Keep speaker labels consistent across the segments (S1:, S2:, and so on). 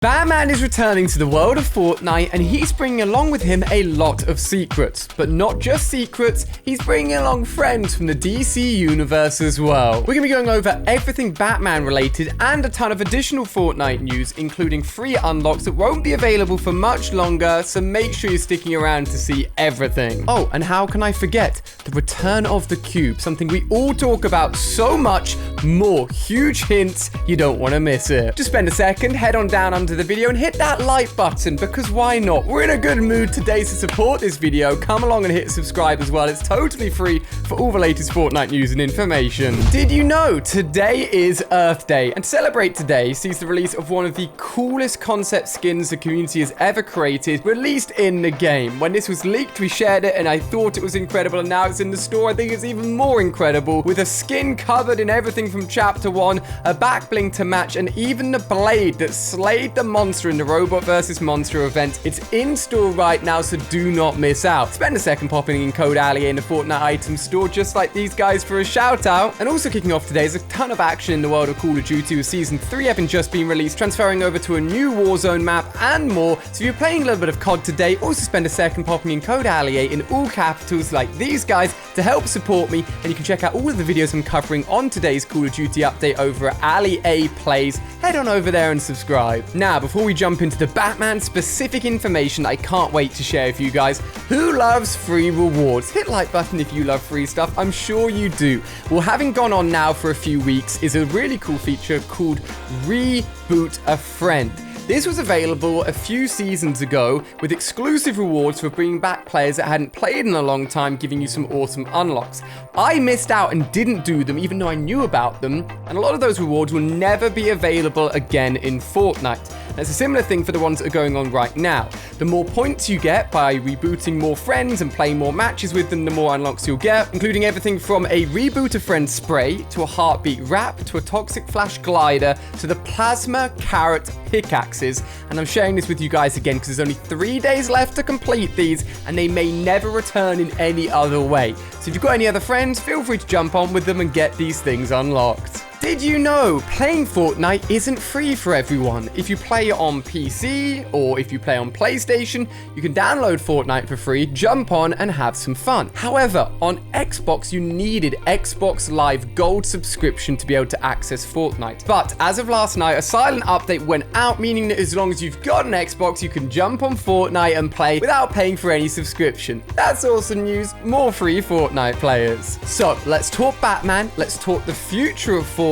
S1: Batman is returning to the world of Fortnite, and he's bringing along with him a lot of secrets. But not just secrets, he's bringing along friends from the DC universe as well. We're going to be going over everything Batman related and a ton of additional Fortnite news, including free unlocks that won't be available for much longer, so make sure you're sticking around to see everything. Oh, and how can I forget? The return of the cube, something we all talk about so much more. Huge hints, you don't want to miss it. Just spend a second, head on down under the video and hit that like button, because why not? We're in a good mood today to support this video. Come along and hit subscribe as well. It's totally free for all the latest Fortnite news and information. Did you know today is Earth Day? And to celebrate today sees the release of one of the coolest concept skins the community has ever created, released in the game. When this was leaked, we shared it and I thought it was incredible, and now it's in the store. I think it's even more incredible, with a skin covered in everything from chapter 1, a back bling to match, and even the blade that slayed the monster in the Robot vs. Monster event. It's in store right now, so do not miss out. Spend a second popping in code ALLIE in the Fortnite item store, just like these guys, for a shout out. And also kicking off today is a ton of action in the world of Call of Duty, with Season 3 having just been released, transferring over to a new Warzone map and more. So if you're playing a little bit of COD today, also spend a second popping in code ALLIE in all capitals like these guys to help support me. And you can check out all of the videos I'm covering on today's Call of Duty update over at ALLIE A Plays. Head on over there and subscribe. Now, before we jump into the Batman specific information I can't wait to share with you guys, who loves free rewards? Hit like button if you love free stuff. I'm sure you do. Well, having gone on now for a few weeks is a really cool feature called Reboot a Friend. This was available a few seasons ago with exclusive rewards for bringing back players that hadn't played in a long time, giving you some awesome unlocks. I missed out and didn't do them even though I knew about them, and a lot of those rewards will never be available again in Fortnite. It's a similar thing for the ones that are going on right now. The more points you get by rebooting more friends and playing more matches with them, the more unlocks you'll get, including everything from a Reboot a Friend spray, to a heartbeat wrap, to a toxic flash glider, to the plasma carrot pickaxes. And I'm sharing this with you guys again because there's only 3 days left to complete these, and they may never return in any other way. So if you've got any other friends, feel free to jump on with them and get these things unlocked. Did you know playing Fortnite isn't free for everyone? If you play on PC or if you play on PlayStation, you can download Fortnite for free, jump on and have some fun. However, on Xbox, you needed Xbox Live Gold subscription to be able to access Fortnite. But as of last night, a silent update went out, meaning that as long as you've got an Xbox, you can jump on Fortnite and play without paying for any subscription. That's awesome news. More free Fortnite players. So let's talk Batman, let's talk the future of Fortnite,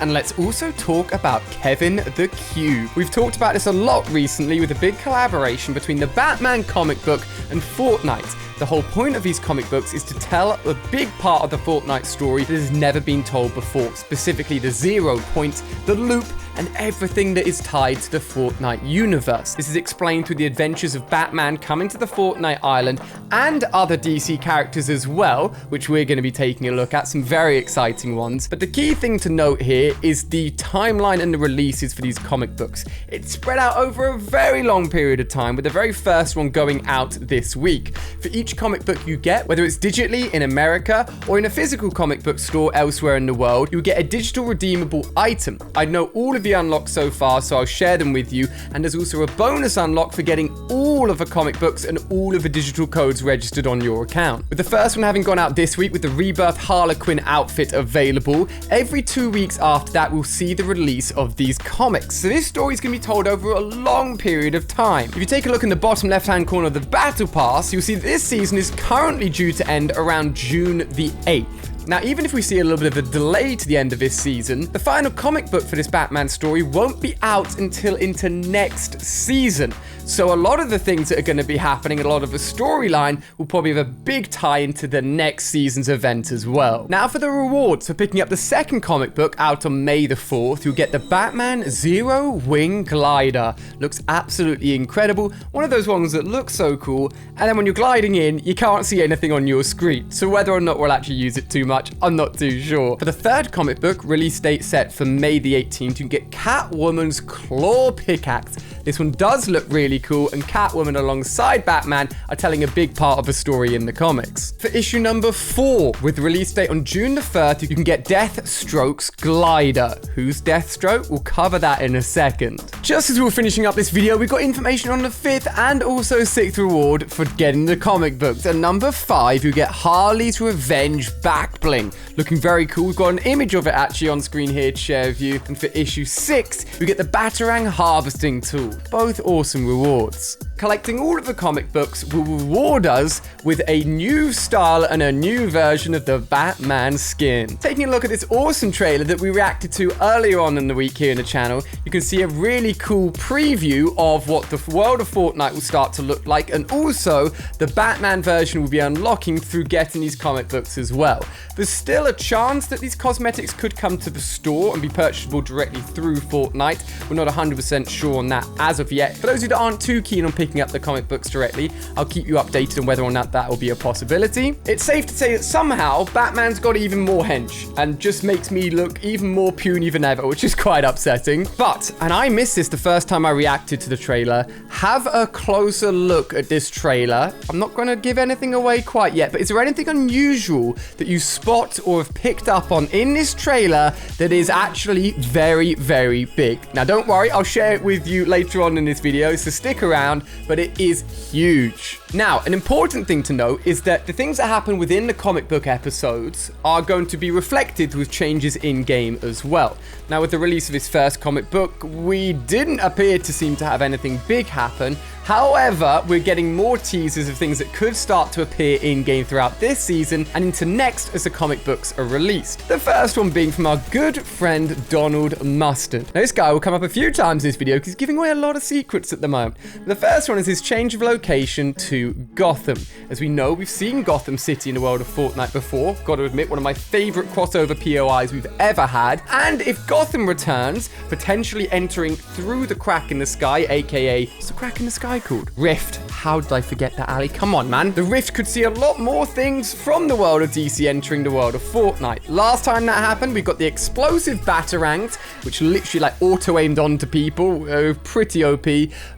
S1: and let's also talk about Kevin the Cube. We've talked about this a lot recently with a big collaboration between the Batman comic book and Fortnite. The whole point of these comic books is to tell a big part of the Fortnite story that has never been told before, specifically the 0 point, the loop, and everything that is tied to the Fortnite universe. This is explained through the adventures of Batman coming to the Fortnite island and other DC characters as well, which we're going to be taking a look at, some very exciting ones. But the key thing to note here is the timeline and the releases for these comic books. It's spread out over a very long period of time, with the very first one going out this week. For each comic book you get, whether it's digitally in America or in a physical comic book store elsewhere in the world, you'll get a digital redeemable item. I know all of the unlocks so far, so I'll share them with you, and there's also a bonus unlock for getting all of the comic books and all of the digital codes registered on your account. With the first one having gone out this week with the Rebirth Harlequin outfit available, every 2 weeks after that we'll see the release of these comics. So this story is going to be told over a long period of time. If you take a look in the bottom left hand corner of the battle pass, you'll see that this season is currently due to end around June the 8th. Now, even if we see a little bit of a delay to the end of this season, the final comic book for this Batman story won't be out until into next season. So a lot of the things that are going to be happening, a lot of the storyline will probably have a big tie into the next season's event as well. Now for the rewards for picking up the second comic book out on May the 4th, you'll get the Batman Zero Wing Glider. Looks absolutely incredible. One of those ones that looks so cool, and then when you're gliding in, you can't see anything on your screen. So whether or not we'll actually use it too much, I'm not too sure. For the third comic book, release date set for May the 18th, you can get Catwoman's Claw Pickaxe. This one does look really cool, and Catwoman alongside Batman are telling a big part of the story in the comics. For issue number 4, with the release date on June the 3rd, you can get Deathstroke's glider. Who's Deathstroke? We'll cover that in a second. Just as we were finishing up this video, we got information on the 5th and also 6th reward for getting the comic books. At number 5, you get Harley's Revenge back bling. Looking very cool. We've got an image of it actually on screen here to share with you. And for issue 6, you get the Batarang harvesting tool. Both awesome rewards. Collecting all of the comic books will reward us with a new style and a new version of the Batman skin. Taking a look at this awesome trailer that we reacted to earlier on in the week here in the channel, you can see a really cool preview of what the world of Fortnite will start to look like, and also the Batman version will be unlocking through getting these comic books as well. There's still a chance that these cosmetics could come to the store and be purchasable directly through Fortnite. We're not 100% sure on that as of yet. For those of you that aren't too keen on picking up the comic books directly, I'll keep you updated on whether or not that will be a possibility. It's safe to say that somehow Batman's got even more hench and just makes me look even more puny than ever, which is quite upsetting. But, and I missed this the first time I reacted to the trailer, have a closer look at this trailer. I'm not going to give anything away quite yet, but is there anything unusual that you spot or have picked up on in this trailer that is actually very, very big? Now, don't worry, I'll share it with you later on in this video, so stick around, but it is huge. Now, an important thing to note is that the things that happen within the comic book episodes are going to be reflected with changes in-game as well. Now, with the release of his first comic book, we didn't appear to seem to have anything big happen. However, we're getting more teasers of things that could start to appear in-game throughout this season and into next as the comic books are released. The first one being from our good friend Donald Mustard. Now, this guy will come up a few times in this video because he's giving away a lot of secrets at the moment. The first one is his change of location to Gotham. As we know, we've seen Gotham City in the world of Fortnite before. Got to admit, one of my favorite crossover POIs we've ever had. And if Gotham returns, potentially entering through the crack in the sky, aka, what's the crack in the sky called? Rift. How did I forget that, Ali? Come on, man. The Rift could see a lot more things from the world of DC entering the world of Fortnite. Last time that happened, we got the explosive Batarang, which literally like auto-aimed onto people. Pretty OP.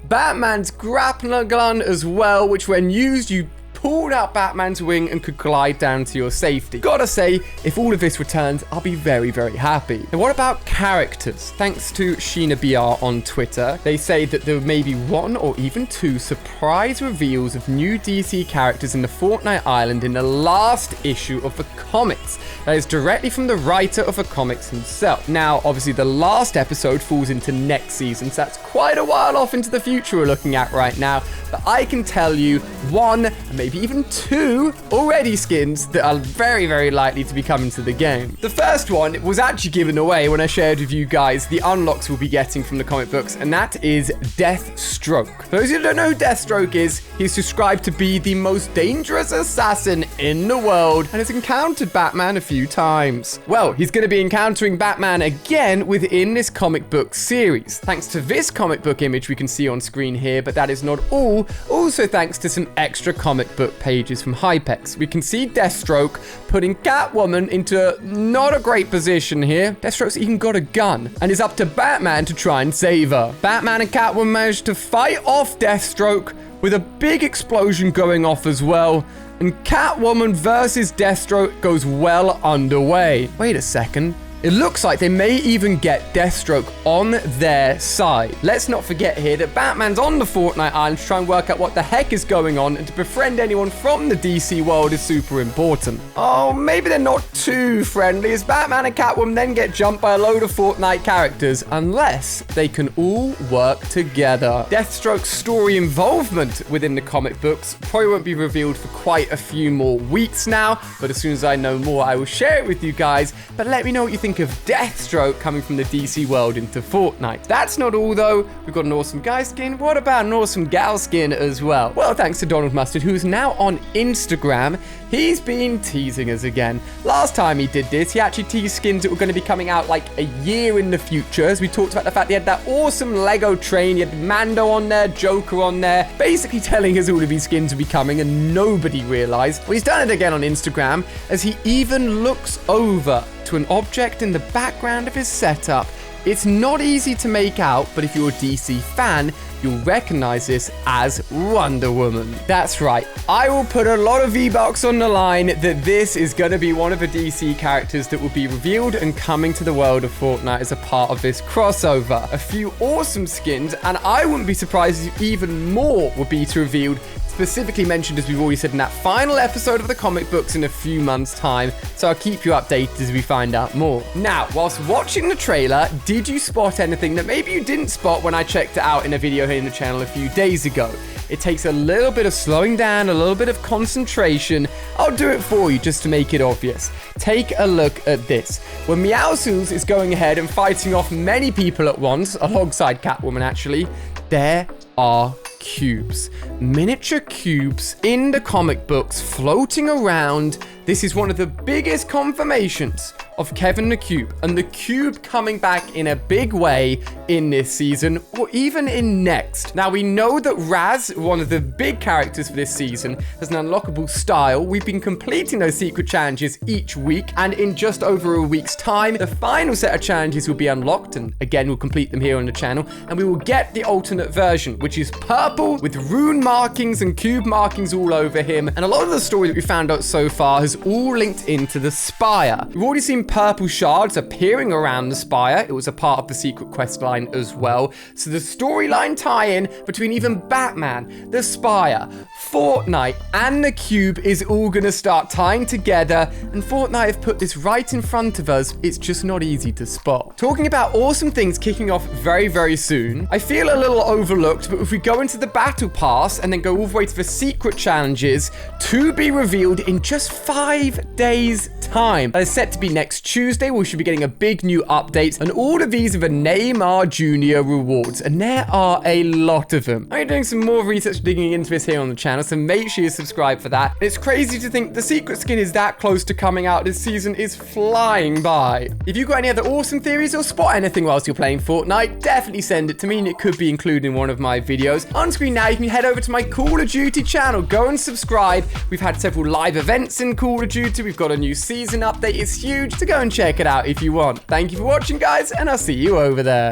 S1: Batman's grappler gun as well, which when used, you pulled out Batman's wing and could glide down to your safety. Gotta say, if all of this returns, I'll be very, very happy. Now, what about characters? Thanks to Sheena BR on Twitter, they say that there may be 1 or even 2 surprise reveals of new DC characters in the Fortnite Island in the last issue of the comics. That is directly from the writer of the comics himself. Now, obviously, the last episode falls into next season, so that's quite a while off into the future we're looking at right now. But I can tell you 1, and maybe even 2 already skins that are very, very likely to be coming to the game. The first one was actually given away when I shared with you guys the unlocks we'll be getting from the comic books, and that is Deathstroke. For those of you who don't know who Deathstroke is, he's described to be the most dangerous assassin in the world and has encountered Batman a few times. Well, he's going to be encountering Batman again within this comic book series. Thanks to this comic book image we can see on screen here, but that is not all. Also thanks to some extra comic book pages from Hypex. We can see Deathstroke putting Catwoman into not a great position here. Deathstroke's even got a gun and is up to Batman to try and save her. Batman and Catwoman managed to fight off Deathstroke with a big explosion going off as well. And Catwoman versus Deathstroke goes well underway. Wait a second. It looks like they may even get Deathstroke on their side. Let's not forget here that Batman's on the Fortnite Island to try and work out what the heck is going on, and to befriend anyone from the DC world is super important. Oh, maybe they're not too friendly, as Batman and Catwoman then get jumped by a load of Fortnite characters, unless they can all work together. Deathstroke's story involvement within the comic books probably won't be revealed for quite a few more weeks now, but as soon as I know more, I will share it with you guys. But let me know what you think of Deathstroke coming from the DC world into Fortnite. That's not all though. We've got an awesome guy skin. What about an awesome gal skin as well? Well, thanks to Donald Mustard, who's now on Instagram. He's been teasing us again. Last time he did this, he actually teased skins that were going to be coming out like a year in the future, as we talked about the fact he had that awesome Lego train. He had Mando on there, Joker on there, basically telling us all of these skins would be coming, and nobody realized. Well, he's done it again on Instagram, as he even looks over to an object in the background of his setup It's not easy to make out, but if you're a DC fan, you'll recognize this as Wonder Woman. That's right, I will put a lot of V-Bucks on the line that this is going to be one of the DC characters that will be revealed and coming to the world of Fortnite as a part of this crossover. A few awesome skins, and I wouldn't be surprised if even more would be revealed, specifically mentioned, as we've already said, in that final episode of the comic books in a few months' time, so I'll keep you updated as we find out more. Now, whilst watching the trailer, did you spot anything that maybe you didn't spot when I checked it out in a video here in the channel a few days ago? It takes a little bit of slowing down, a little bit of concentration. I'll do it for you just to make it obvious. Take a look at this. When Meowscles is going ahead and fighting off many people at once, alongside Catwoman actually, there are cubes. Miniature cubes in the comic books floating around. This is one of the biggest confirmations of Kevin the Cube, and the Cube coming back in a big way in this season, or even in next. Now, we know that Raz, one of the big characters for this season, has an unlockable style. We've been completing those secret challenges each week, and in just over a week's time, the final set of challenges will be unlocked, and again, we'll complete them here on the channel, and we will get the alternate version, which is purple with rune markings and cube markings all over him, and a lot of the story that we found out so far has all linked into the Spire. We've already seen purple shards appearing around the Spire. It was a part of the secret quest line as well. So the storyline tie-in between even Batman, the Spire, Fortnite, and the Cube is all going to start tying together, and Fortnite have put this right in front of us. It's just not easy to spot. Talking about awesome things kicking off very, very soon, I feel a little overlooked, but if we go into the Battle Pass and then go all the way to the secret challenges to be revealed in just 5 days' time. That is set to be next Tuesday. We should be getting a big new update, and all of these are the Neymar Jr. rewards, and there are a lot of them. I'm doing some more research digging into this here on the channel, so make sure you subscribe for that. It's crazy to think the secret skin is that close to coming out. This season is flying by. If you've got any other awesome theories or spot anything whilst you're playing Fortnite, definitely send it to me, and it could be included in one of my videos. On screen now, you can head over to my Call of Duty channel. Go and subscribe. We've had several live events in Call of Duty. We've got a new season update. It's huge, so go and check it out if you want. Thank you for watching, guys, and I'll see you over there.